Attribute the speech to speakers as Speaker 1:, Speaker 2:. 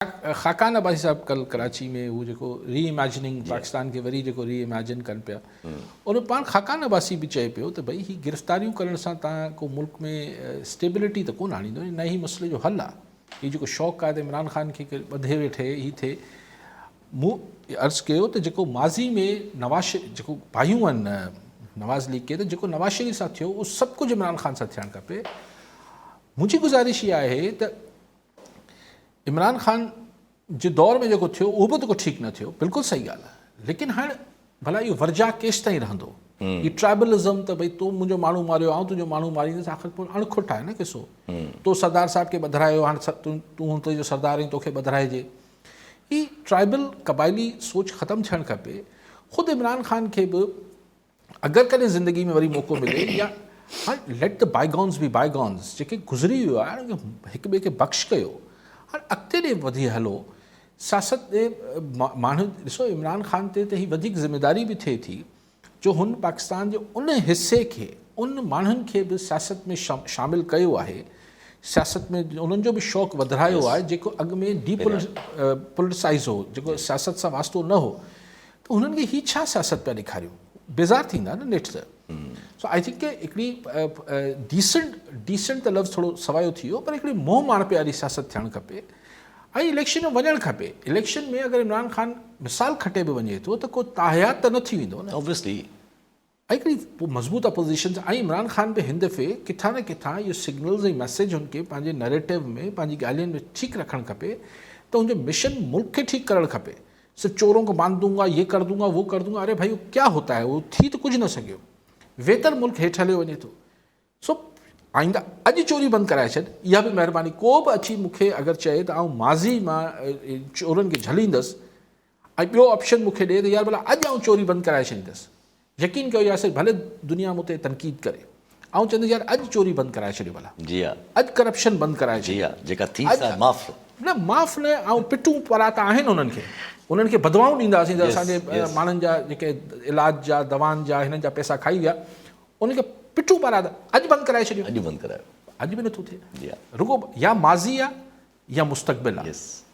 Speaker 1: खाकान अब्बासी साहब कल कराची में वो जो री इमेजिनिंग पाकिस्तान के वरी जो री इमेजिन कन पिया और पान खाकान अब्बासी भी चए पियो तो भाई ही गिरफ़्तारियूं करण सां तव्हां को मुल्क में स्टेबिलिटी तो कोन आणींदो, न ही मसइले जो हल आहे। हीउ जेको शौक़ु आहे त इमरान ख़ान खे ॿधे वेठे ही थिए। मूं अर्ज़ु कयो त जेको माज़ी में नवाज़ जेको भाइयूं आहिनि नवाज़ लीग के त जेको नवाज़ शरीफ़ सां थियो उहो सभु कुझु इमरान ख़ान सां थियणु खपे। मुंहिंजी गुज़ारिश इहा आहे त इमरान ख़ान जे दौर में जेको थियो उहो बि त को ठीकु न थियो, बिल्कुलु सही ॻाल्हि आहे, लेकिन हाणे भला इहो वर्जा केसि ताईं रहंदो? ही ट्राइबलिज़म त भई तूं मुंहिंजो माण्हू मारियो ऐं तुंहिंजो माण्हू मारींदुसि, आख़िर पोइ अणखुट आहे न किसो। तो सरदार साहिब खे ॿधायो, हाणे तूं तुंहिंजो सरदार आहीं, तोखे ॿधाइजे। ही ट्राइबल क़बाइली सोच ख़तमु थियणु खपे। ख़ुदि इमरान ख़ान खे बि अगरि कॾहिं ज़िंदगी में वरी मौक़ो मिले या हाणे let the bygones be bygones, जेके गुज़री वियो आहे हाणे हिक ॿिए खे बख़्श कयो, हाणे अॻिते ॾे वधी हलो। सियासत ॾे माण्हू ॾिसो इमरान ख़ान ते त ही वधीक ज़िमेदारी बि थिए थी जो हुन पाकिस्तान जे उन हिसे खे उन माण्हुनि खे बि सियासत में शामिलु कयो आहे, सियासत में उन्हनि जो बि शौक़ु वधायो आहे जेको अॻु में पोलिटिसाइज़ हो, जेको सियासत सां वास्तो न हो। त उन्हनि खे ही छा सियासत पिया ॾेखारियूं, बेज़ार थींदा न नेठि त। सो आई थिंक हिकिड़ी डिसेंट त लफ़्ज़ थोरो सवायो थी वियो, पर हिकिड़ी मोह माण प्यारी सियासत थियणु खपे ऐं इलेक्शन में वञणु खपे। इलेक्शन में अगरि इमरान ख़ान मिसाल खटे बि वञे थो त को ताहयात त न थी वेंदो न ऑब्वियसली। ऐं हिकिड़ी मज़बूत अपोज़िशन ऐं इमरान ख़ान बि हिन दफ़े किथां न किथां इहो सिग्नल्स ऐं मैसेज हुनखे पंहिंजे नैरेटिव में पंहिंजी ॻाल्हियुनि में ठीकु रखणु खपे त हुनजो मिशन मुल्क खे ठीकु करणु खपे। सिर्फ़ु चोरों को बांध दूंगा, ये कर दूंगा, वो कर दूंगा, अरे भाई क्या होता है, वो थी त कुझु न सघियो, वेतर मुल्क हेठि हलियो वञे थो। सो आईंदा अॼु चोरी बंदि कराए छॾ, इहा बि महिरबानी। को बि अची मूंखे अगरि चए त आउं माज़ी मां चोरनि खे झलींदुसि ऐं ॿियो ऑप्शन मूंखे ॾिए त यार भला अॼु आउं चोरी बंदि कराए छॾींदुसि, यकीन कयो यार, सिर्फ़ु भले दुनिया मूं ते तनक़ीद करे, ऐं चवंदुसि यार अॼु चोरी बंदि कराए छॾियो, भला
Speaker 2: जी हा,
Speaker 1: अॼु करप्शन बंदि कराए छॾियो,
Speaker 2: जेका थी माफ़
Speaker 1: न माफ़ न। ऐं पिटूं परा त आहिनि उन्हनि खे बदवाऊं ॾींदासीं त असांजे माण्हुनि जा जेके इलाज जा दवाउनि जा हिननि जा पैसा खाई विया, उनखे पिटूं पारां त अॼु बंदि कराए छॾियो,
Speaker 2: अॼु बंदि करायो,
Speaker 1: अॼु बि नथो थिए। रुगो या माज़ी आहे या मुस्तक़बिल आहे।